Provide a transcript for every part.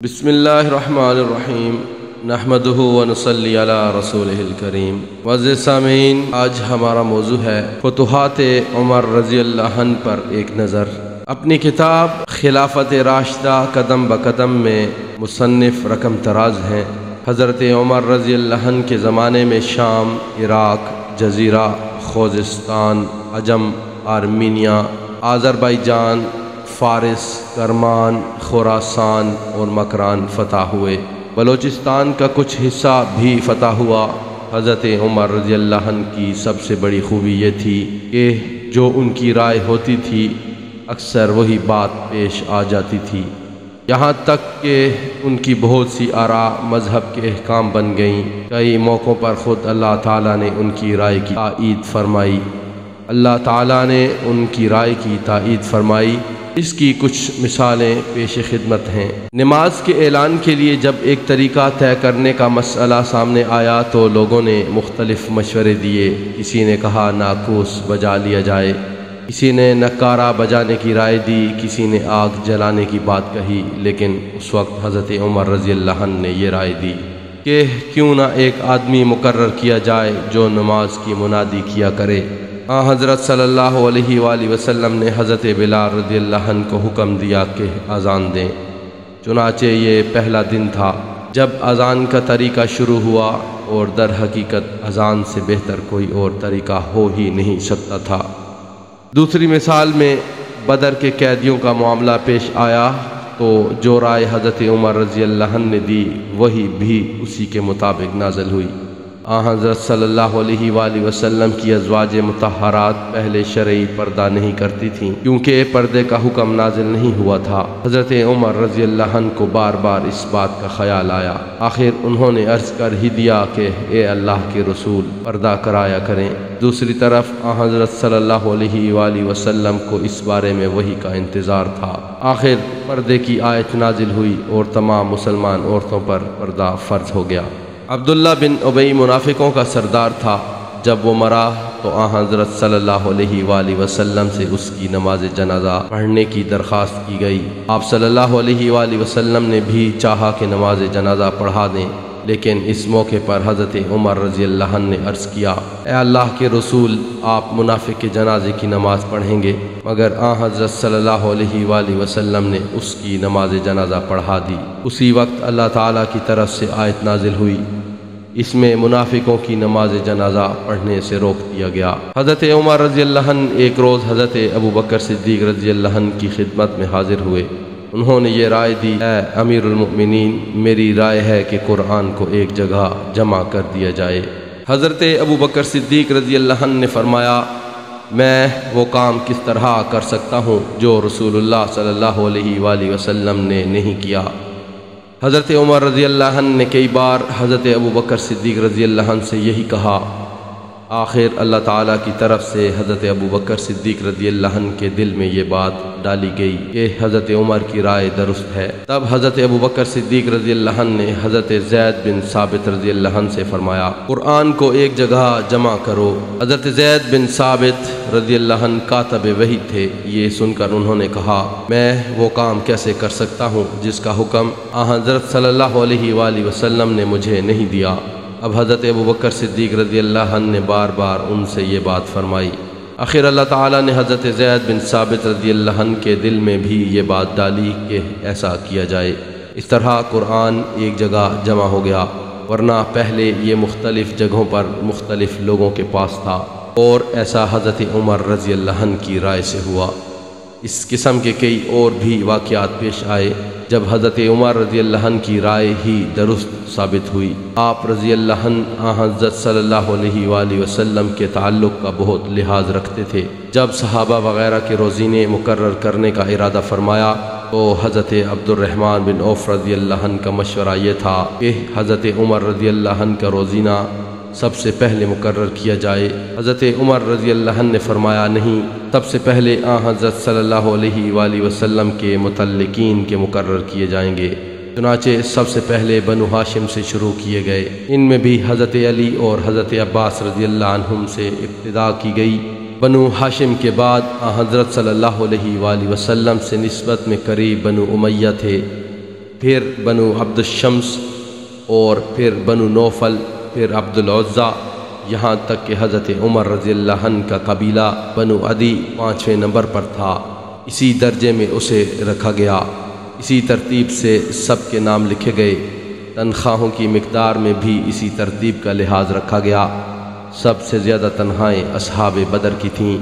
بسم اللہ الرحمن الرحیم نحمدہ ونصلی علی رسولہ الکریم۔ معزز سامعین، آج ہمارا موضوع ہے فتوحات عمر رضی اللہ عنہ پر ایک نظر۔ اپنی کتاب خلافت راشدہ قدم بقدم میں مصنف رقم طراز ہیں۔ حضرت عمر رضی اللہ عنہ کے زمانے میں شام، عراق، جزیرہ، خوزستان، عجم، آرمینیا، آذربائیجان، فارس، کرمان، خراسان اور مکران فتح ہوئے۔ بلوچستان کا کچھ حصہ بھی فتح ہوا۔ حضرت عمر رضی اللہ عنہ کی سب سے بڑی خوبی یہ تھی کہ جو ان کی رائے ہوتی تھی اکثر وہی بات پیش آ جاتی تھی، یہاں تک کہ ان کی بہت سی آراء مذہب کے احکام بن گئیں۔ کئی موقعوں پر خود اللہ تعالیٰ نے ان کی رائے کی تائید فرمائی۔ اس کی کچھ مثالیں پیش خدمت ہیں۔ نماز کے اعلان کے لیے جب ایک طریقہ طے کرنے کا مسئلہ سامنے آیا تو لوگوں نے مختلف مشورے دیے۔ کسی نے کہا ناقوس بجا لیا جائے، کسی نے نکارہ بجانے کی رائے دی، کسی نے آگ جلانے کی بات کہی، لیکن اس وقت حضرت عمر رضی اللہ عنہ نے یہ رائے دی کہ کیوں نہ ایک آدمی مقرر کیا جائے جو نماز کی منادی کیا کرے۔ حضرت صلی اللہ علیہ وآلہ وسلم نے حضرت بلال رضی اللہ عنہ کو حکم دیا کہ اذان دیں۔ چنانچہ یہ پہلا دن تھا جب اذان کا طریقہ شروع ہوا، اور در حقیقت اذان سے بہتر کوئی اور طریقہ ہو ہی نہیں سکتا تھا۔ دوسری مثال میں بدر کے قیدیوں کا معاملہ پیش آیا تو جو رائے حضرت عمر رضی اللہ عنہ نے دی وہی بھی اسی کے مطابق نازل ہوئی۔ حضرت صلی اللہ علیہ وآلہ وسلم کی ازواج مطہرات پہلے شرعی پردہ نہیں کرتی تھیں کیونکہ پردے کا حکم نازل نہیں ہوا تھا۔ حضرت عمر رضی اللہ عنہ کو بار بار اس بات کا خیال آیا۔ آخر انہوں نے عرض کر ہی دیا کہ اے اللہ کے رسول، پردہ کرایا کریں۔ دوسری طرف حضرت صلی اللہ علیہ وآلہ وسلم کو اس بارے میں وحی کا انتظار تھا۔ آخر پردے کی آیت نازل ہوئی اور تمام مسلمان عورتوں پر پردہ فرض ہو گیا۔ عبداللہ بن ابی منافقوں کا سردار تھا۔ جب وہ مرا تو حضرت صلی اللہ علیہ وآلہ وسلم سے اس کی نماز جنازہ پڑھنے کی درخواست کی گئی۔ آپ صلی اللہ علیہ وآلہ وسلم نے بھی چاہا کہ نماز جنازہ پڑھا دیں، لیکن اس موقع پر حضرت عمر رضی اللہ عنہ نے عرض کیا، اے اللہ کے رسول، آپ منافق کے جنازے کی نماز پڑھیں گے؟ مگر حضرت صلی اللہ علیہ وآلہ وسلم نے اس کی نماز جنازہ پڑھا دی۔ اسی وقت اللہ تعالیٰ کی طرف سے آیت نازل ہوئی، اس میں منافقوں کی نماز جنازہ پڑھنے سے روک دیا گیا۔ حضرت عمر رضی اللہ عنہ ایک روز حضرت ابوبکر صدیق رضی اللہ عنہ کی خدمت میں حاضر ہوئے۔ انہوں نے یہ رائے دی، اے امیر المؤمنین، میری رائے ہے کہ قرآن کو ایک جگہ جمع کر دیا جائے۔ حضرت ابوبکر صدیق رضی اللہ عنہ نے فرمایا، میں وہ کام کس طرح کر سکتا ہوں جو رسول اللہ صلی اللہ علیہ وآلہ وسلم نے نہیں کیا۔ حضرت عمر رضی اللہ عنہ نے کئی بار حضرت ابوبکر صدیق رضی اللہ عنہ سے یہی کہا۔ آخر اللہ تعالیٰ کی طرف سے حضرت ابوبکر صدیق رضی اللہ عنہ کے دل میں یہ بات ڈالی گئی کہ حضرت عمر کی رائے درست ہے۔ تب حضرت ابوبکر صدیق رضی اللہ عنہ نے حضرت زید بن ثابت رضی اللہ عنہ سے فرمایا، قرآن کو ایک جگہ جمع کرو۔ حضرت زید بن ثابت رضی اللہ عنہ کاتب وحی تھے۔ یہ سن کر انہوں نے کہا، میں وہ کام کیسے کر سکتا ہوں جس کا حکم حضرت صلی اللہ علیہ وآلہ وسلم نے مجھے نہیں دیا۔ اب حضرت ابوبکر صدیق رضی اللہ عنہ نے بار بار ان سے یہ بات فرمائی۔ آخر اللہ تعالیٰ نے حضرت زید بن ثابت رضی اللہ عنہ کے دل میں بھی یہ بات ڈالی کہ ایسا کیا جائے۔ اس طرح قرآن ایک جگہ جمع ہو گیا، ورنہ پہلے یہ مختلف جگہوں پر مختلف لوگوں کے پاس تھا، اور ایسا حضرت عمر رضی اللہ عنہ کی رائے سے ہوا۔ اس قسم کے کئی اور بھی واقعات پیش آئے جب حضرت عمر رضی اللہ عنہ کی رائے ہی درست ثابت ہوئی۔ آپ رضی اللہ عنہ حضرت صلی اللہ علیہ وآلہ وسلم کے تعلق کا بہت لحاظ رکھتے تھے۔ جب صحابہ وغیرہ کے روزینے مقرر کرنے کا ارادہ فرمایا تو حضرت عبد الرحمن بن عوف رضی اللہ عنہ کا مشورہ یہ تھا کہ حضرت عمر رضی اللہ عنہ کا روزینہ سب سے پہلے مقرر کیا جائے۔ حضرت عمر رضی اللہ عنہ نے فرمایا، نہیں، سب سے پہلے حضرت صلی اللہ علیہ وآلہ وسلم کے متعلقین کے مقرر کیے جائیں گے۔ چنانچہ سب سے پہلے بنو ہاشم سے شروع کیے گئے۔ ان میں بھی حضرت علی اور حضرت عباس رضی اللہ عنہم سے ابتدا کی گئی۔ بنو ہاشم کے بعد حضرت صلی اللہ علیہ وآلہ وسلم سے نسبت میں قریب بنو امیہ تھے۔ پھر بنو عبد الشمس اور پھر بنو نوفل، پھر عبد العزا، یہاں تک کہ حضرت عمر رضی اللہ عنہ کا قبیلہ بنو عدی 5ویں نمبر پر تھا۔ اسی درجے میں اسے رکھا گیا، اسی ترتیب سے سب کے نام لکھے گئے۔ تنخواہوں کی مقدار میں بھی اسی ترتیب کا لحاظ رکھا گیا۔ سب سے زیادہ تنخواہیں اصحاب بدر کی تھیں۔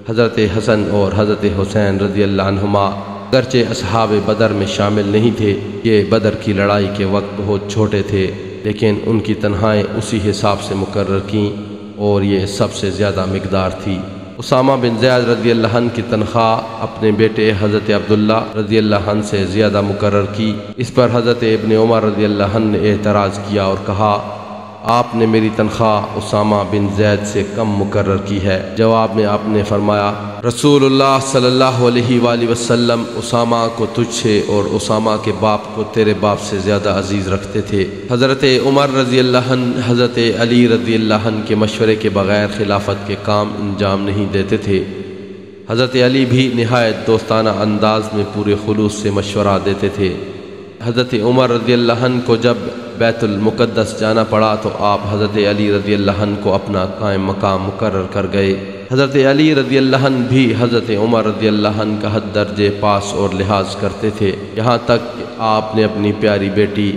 حضرت حسن اور حضرت حسین رضی اللہ عنہما اگرچہ اصحاب بدر میں شامل نہیں تھے، یہ بدر کی لڑائی کے وقت بہت چھوٹے تھے، لیکن ان کی تنخواہیں اسی حساب سے مقرر کیں اور یہ سب سے زیادہ مقدار تھی۔ اسامہ بن زید رضی اللہ عنہ کی تنخواہ اپنے بیٹے حضرت عبداللہ رضی اللہ عنہ سے زیادہ مقرر کی۔ اس پر حضرت ابن عمر رضی اللہ عنہ نے اعتراض کیا اور کہا، آپ نے میری تنخواہ اسامہ بن زید سے کم مقرر کی ہے۔ جواب میں آپ نے فرمایا، رسول اللہ صلی اللہ علیہ وآلہ وسلم اسامہ کو تجھ سے اور اسامہ کے باپ کو تیرے باپ سے زیادہ عزیز رکھتے تھے۔ حضرت عمر رضی اللہ عنہ حضرت علی رضی اللہ عنہ کے مشورے کے بغیر خلافت کے کام انجام نہیں دیتے تھے۔ حضرت علی بھی نہایت دوستانہ انداز میں پورے خلوص سے مشورہ دیتے تھے۔ حضرت عمر رضی اللہ عنہ کو جب بیت المقدس جانا پڑا تو آپ حضرت علی رضی اللہ عنہ کو اپنا قائم مقام مقرر کر گئے۔ حضرت علی رضی اللہ عنہ بھی حضرت عمر رضی اللہ عنہ کا حد درجے پاس اور لحاظ کرتے تھے، یہاں تک کہ آپ نے اپنی پیاری بیٹی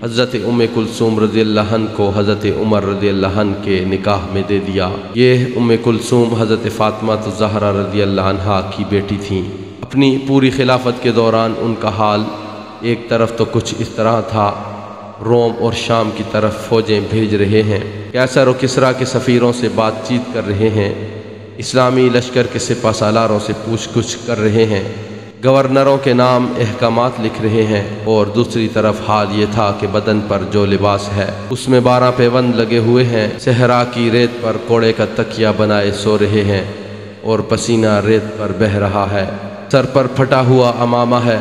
حضرت ام کلثوم رضی اللہ عنہ کو حضرت عمر رضی اللہ عنہ کے نکاح میں دے دیا۔ یہ ام کلثوم حضرت فاطمہ الزہرا رضی اللہ عنہا کی بیٹی تھیں۔ اپنی پوری خلافت کے دوران ان کا حال ایک طرف تو کچھ اس طرح تھا، روم اور شام کی طرف فوجیں بھیج رہے ہیں، قیصر و کسریٰ کے سفیروں سے بات چیت کر رہے ہیں، اسلامی لشکر کے سپہ سالاروں سے پوچھ گچھ کر رہے ہیں، گورنروں کے نام احکامات لکھ رہے ہیں، اور دوسری طرف حال یہ تھا کہ بدن پر جو لباس ہے اس میں 12 پیوند لگے ہوئے ہیں، صحرا کی ریت پر کوڑے کا تکیہ بنائے سو رہے ہیں اور پسینہ ریت پر بہہ رہا ہے، سر پر پھٹا ہوا عمامہ ہے،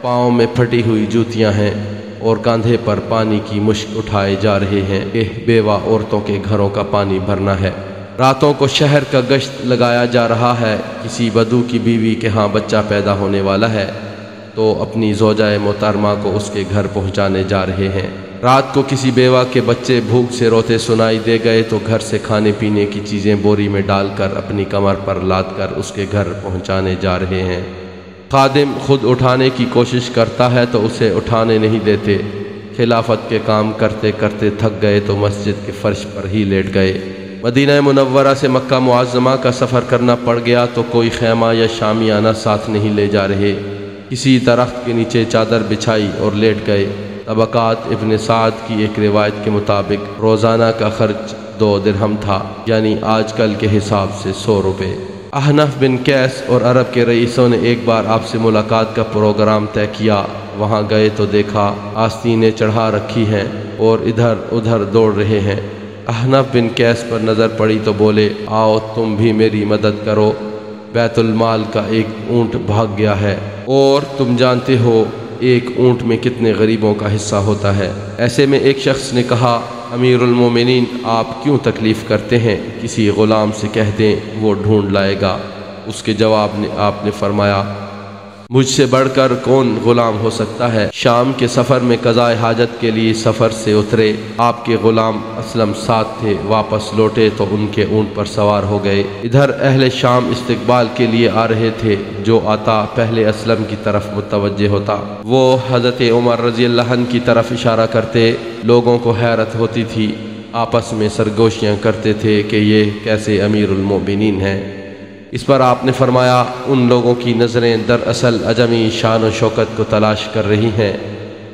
پاؤں میں پھٹی ہوئی جوتیاں ہیں اور کاندھے پر پانی کی مشک اٹھائے جا رہے ہیں کہ بیوہ عورتوں کے گھروں کا پانی بھرنا ہے۔ راتوں کو شہر کا گشت لگایا جا رہا ہے، کسی بدو کی بیوی کے ہاں بچہ پیدا ہونے والا ہے تو اپنی زوجہ محترمہ کو اس کے گھر پہنچانے جا رہے ہیں۔ رات کو کسی بیوہ کے بچے بھوک سے روتے سنائی دے گئے تو گھر سے کھانے پینے کی چیزیں بوری میں ڈال کر اپنی کمر پر لاد کر اس کے گھر پہنچانے جا رہے ہیں۔ خادم خود اٹھانے کی کوشش کرتا ہے تو اسے اٹھانے نہیں دیتے۔ خلافت کے کام کرتے کرتے تھک گئے تو مسجد کے فرش پر ہی لیٹ گئے۔ مدینہ منورہ سے مکہ معظمہ کا سفر کرنا پڑ گیا تو کوئی خیمہ یا شامیانہ ساتھ نہیں لے جا رہے، کسی درخت کے نیچے چادر بچھائی اور لیٹ گئے۔ طبقات ابن سعد کی ایک روایت کے مطابق روزانہ کا خرچ 2 درہم تھا، یعنی آج کل کے حساب سے 100 روپے۔ احنف بن قیس اور عرب کے رئیسوں نے ایک بار آپ سے ملاقات کا پروگرام طے کیا۔ وہاں گئے تو دیکھا آستینیں چڑھا رکھی ہیں اور ادھر ادھر دوڑ رہے ہیں۔ احنف بن قیس پر نظر پڑی تو بولے، آؤ تم بھی میری مدد کرو، بیت المال کا ایک اونٹ بھاگ گیا ہے اور تم جانتے ہو ایک اونٹ میں کتنے غریبوں کا حصہ ہوتا ہے۔ ایسے میں ایک شخص نے کہا، امیر المومنین آپ کیوں تکلیف کرتے ہیں، کسی غلام سے کہہ دیں وہ ڈھونڈ لائے گا۔ اس کے جواب میں آپ نے فرمایا، مجھ سے بڑھ کر کون غلام ہو سکتا ہے۔ شام کے سفر میں قضاء حاجت کے لیے سفر سے اترے، آپ کے غلام اسلم ساتھ تھے، واپس لوٹے تو ان کے اونٹ پر سوار ہو گئے۔ ادھر اہل شام استقبال کے لیے آ رہے تھے، جو آتا پہلے اسلم کی طرف متوجہ ہوتا، وہ حضرت عمر رضی اللہ عنہ کی طرف اشارہ کرتے۔ لوگوں کو حیرت ہوتی تھی، آپس میں سرگوشیاں کرتے تھے کہ یہ کیسے امیر المومنین ہیں۔ اس پر آپ نے فرمایا، ان لوگوں کی نظریں دراصل عجمی شان و شوکت کو تلاش کر رہی ہیں،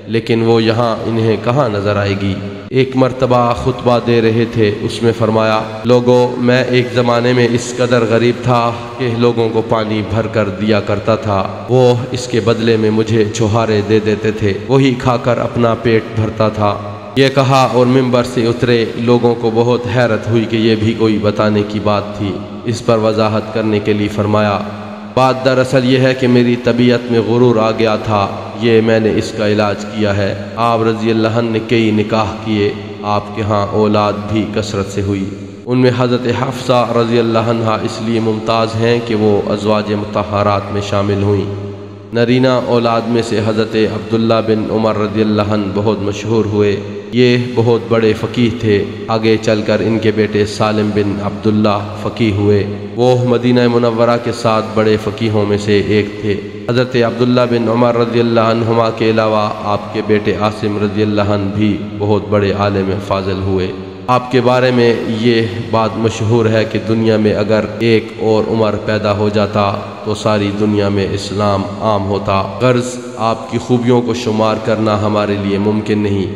لیکن وہ یہاں انہیں کہاں نظر آئے گی۔ ایک مرتبہ خطبہ دے رہے تھے، اس میں فرمایا، لوگوں میں ایک زمانے میں اس قدر غریب تھا کہ لوگوں کو پانی بھر کر دیا کرتا تھا، وہ اس کے بدلے میں مجھے چھوہارے دے دیتے تھے، وہی کھا کر اپنا پیٹ بھرتا تھا۔ یہ کہا اور منبر سے اترے۔ لوگوں کو بہت حیرت ہوئی کہ یہ بھی کوئی بتانے کی بات تھی۔ اس پر وضاحت کرنے کے لیے فرمایا، بات دراصل یہ ہے کہ میری طبیعت میں غرور آ گیا تھا، یہ میں نے اس کا علاج کیا ہے۔ آپ رضی اللہ عنہ نے کئی نکاح کیے، آپ کے ہاں اولاد بھی کثرت سے ہوئی۔ ان میں حضرت حفصہ رضی اللہ عنہ اس لیے ممتاز ہیں کہ وہ ازواج مطہرات میں شامل ہوئیں۔ نرینہ اولاد میں سے حضرت عبداللہ بن عمر رضی اللہ عنہ بہت مشہور ہوئے۔ یہ بہت بڑے فقیہ تھے۔ آگے چل کر ان کے بیٹے سالم بن عبداللہ فقیہ ہوئے۔ وہ مدینہ منورہ کے 7 بڑے فقیہوں میں سے ایک تھے۔ حضرت عبداللہ بن عمر رضی اللہ عنہما کے علاوہ آپ کے بیٹے عاصم رضی اللہ عنہ بھی بہت بڑے عالم فاضل ہوئے۔ آپ کے بارے میں یہ بات مشہور ہے کہ دنیا میں اگر ایک اور عمر پیدا ہو جاتا تو ساری دنیا میں اسلام عام ہوتا۔ غرض آپ کی خوبیوں کو شمار کرنا ہمارے لیے ممکن نہیں۔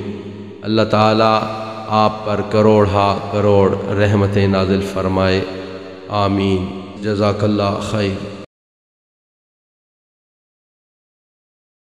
اللہ تعالیٰ آپ پر کروڑ کروڑ رحمتیں نازل فرمائے، آمین۔ جزاک اللہ خیر۔